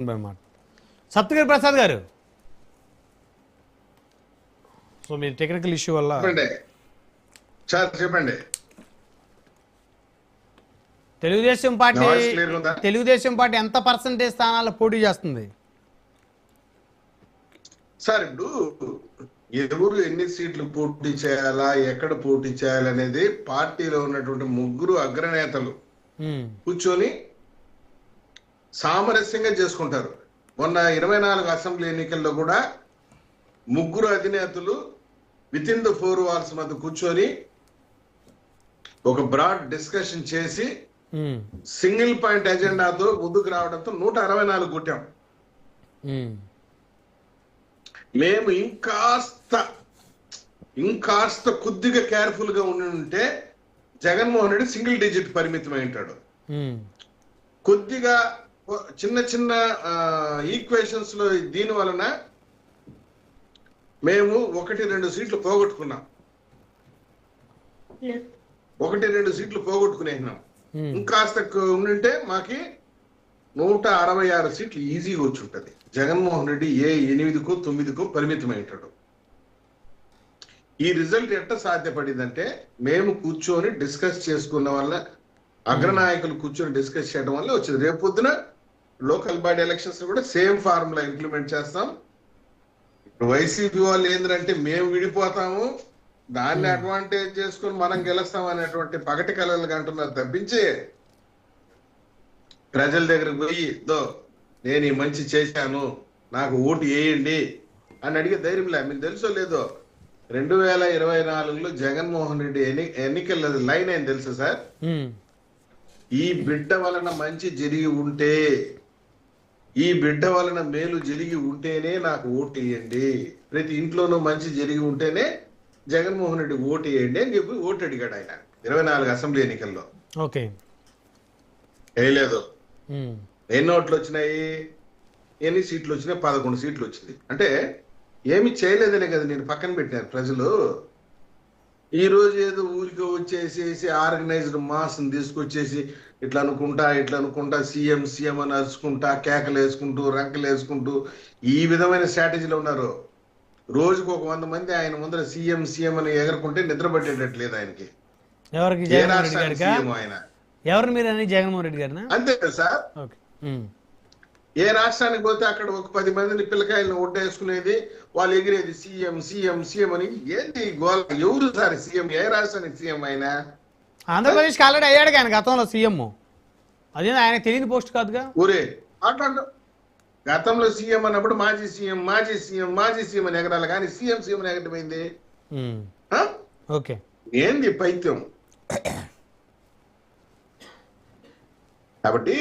అన్నమాట. సప్తగిరి ప్రసాద్ గారు, సో మీరు టెక్నికల్ ఇష్యూ వల్ల చెప్పండి. తెలుగుదేశం పార్టీ ఎంత పర్సెంటేజ్ స్థానాల్లో పోటీ చేస్తుంది సార్? ఇప్పుడు ఎవరు ఎన్ని సీట్లు పోటీ చేయాలా, ఎక్కడ పోటీ చేయాలనేది పార్టీలో ఉన్నటువంటి ముగ్గురు అగ్రనేతలు కూర్చొని సామరస్యంగా చేసుకుంటారు. మొన్న 24 అసెంబ్లీ ఎన్నికల్లో కూడా ముగ్గురు అధినేతలు విత్ ఇన్ ద 4 వాల్స్ మధ్య కూర్చొని ఒక బ్రాడ్ డిస్కషన్ చేసి సింగిల్ పాయింట్ ఎజెండాతో ముందుకు రావడంతో 164 కొట్టాం. మేము ఇంకాస్త కొద్దిగా కేర్ఫుల్ గా ఉంటే జగన్మోహన్ రెడ్డి సింగిల్ డిజిట్ పరిమితమై ఉంటాడు. కొద్దిగా చిన్న చిన్న ఈక్వేషన్స్ లో దీని వలన మేము 1-2 సీట్లు పోగొట్టుకున్నాం. 1-2 సీట్లు పోగొట్టుకునేసినాం. ఇంకాస్త ఉండింటే మాకి 166 సీట్లు ఈజీగా వచ్చి ఉంటది. జగన్మోహన్ రెడ్డి 8కో 9కో పరిమితమై ఉంటాడు. ఈ రిజల్ట్ ఎట్లా సాధ్యపడిందంటే మేము కూర్చొని డిస్కస్ చేసుకున్న వల్ల, అగ్రనాయకులు కూర్చొని డిస్కస్ చేయడం వల్ల వచ్చింది. రేపు పొద్దున లోకల్ బాడీ ఎలక్షన్స్ కూడా సేమ్ ఫార్ములా ఇంప్లిమెంట్ చేస్తాం. ఇప్పుడు వైసీపీ వాళ్ళు ఏంటంటే మేము విడిపోతాము, దాన్ని అడ్వాంటేజ్ చేసుకుని మనం గెలుస్తాం అనేటువంటి పగటి కళలు అంటున్నారు తప్పించి, ప్రజల దగ్గరకు పోయి నేను ఈ మంచి చేశాను నాకు ఓటు వేయండి అని అడిగే ధైర్యం లే. మీకు తెలుసో లేదో 2024లో జగన్మోహన్ రెడ్డి ఎన్నికల లైన్ ఏం తెలుసా సార్? ఈ బిడ్డ వలన మంచి జరిగి ఉంటే, ఈ బిడ్డ వలన మేలు జరిగి ఉంటేనే నాకు ఓటు వేయండి, ప్రతి ఇంట్లోనూ మంచి జరిగి ఉంటేనే జగన్మోహన్ రెడ్డి ఓటు వేయండి అని చెప్పి ఓటు అడిగాడు ఆయన 24 అసెంబ్లీ ఎన్నికల్లో. ఓకే, వేయలేదు. ఎన్ని ఓట్లు వచ్చినాయి, ఎన్ని సీట్లు వచ్చినాయి? 11 సీట్లు వచ్చింది. అంటే ఏమి చేయలేదనే కదా నేను పక్కన పెట్టారు ప్రజలు. ఈ రోజు ఏదో ఊరికి వచ్చేసేసి ఆర్గనైజ్డ్ మాస్ తీసుకొచ్చేసి ఇట్లా అనుకుంటా సీఎం అని అరుచుకుంటా, కేకలు వేసుకుంటూ, రంకలు వేసుకుంటూ ఈ విధమైన స్ట్రాటజీలో ఉన్నారు. రోజుకు 100 మంది ఆయన ముందర సీఎం అని ఎగరుకుంటే నిద్ర పట్టేటట్లేదు ఆయనకి. ఆయన ఎవరు మీరు అని? జగన్మోహన్ రెడ్డి గారు అంతే కదా సార్. ఏ రాష్ట్రానికి పోతే అక్కడ ఒక 10 మందిని పిల్లకాయలను ఓటేసుకునేది, వాళ్ళు ఎగిరేది సీఎం అని. ఏంటి గోల? ఎవరు సార్ సీఎం? ఏ రాష్ట్రానికి సీఎం ఆయన? ఆంధ్రప్రదేశ్కి ఆల్రెడీ అయ్యాడు ఆయన గతంలో సీఎం. అదే ఆయన తెలియని పోస్ట్ కాదుగా. ఊరే మాట్లాడు. గతంలో సీఎం అన్నప్పుడు మాజీ సీఎం అని ఎగరాలి, కానీ సీఎం అని ఎగటమైంది. ఓకే, ఏంది పైత్యం? కాబట్టి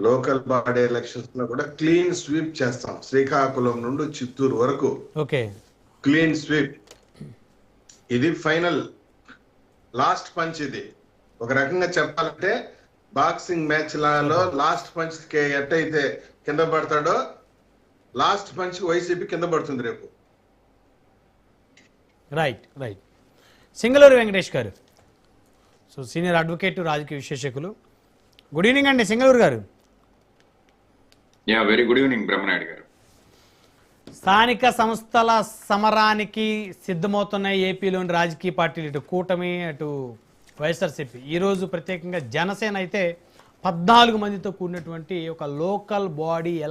లోకల్ బాడీ ఎలక్షన్స్ లో కూడా క్లీన్ స్వీప్ చేస్తాం. శ్రీకాకుళం నుండి చిత్తూరు వరకు క్లీన్ స్వీప్. ఇది ఫైనల్ లాస్ట్ పంచ్. ఇది ఒక రకంగా చెప్పాలంటే బాక్సింగ్ మ్యాచ్ లాలో లాస్ట్ పంచ్ ఎట్టయితే కింద పడతాడో, లాస్ట్ పంచ్ వైసీపీ కింద పడుతుంది రేపు. రైట్. సింగళూరు వెంకటేష్ గారు, సో సీనియర్ అడ్వకేట్, రాజకీయ విశ్లేషకులు. గుడ్ ఈవినింగ్ అండి సింగళూరు గారు. వెరీ గుడ్ ఈవినింగ్ బ్రహ్మనాయుడు గారు. స్థానిక సంస్థల సమరానికి సిద్ధమవుతున్నాయి ఏపీలోని రాజకీయ పార్టీలు, ఇటు కూటమి, అటు వైఎస్ఆర్సీపీ. ఈరోజు ప్రత్యేకంగా జనసేన అయితే 14 మందితో కూడినటువంటి ఒక లోకల్ బాడీ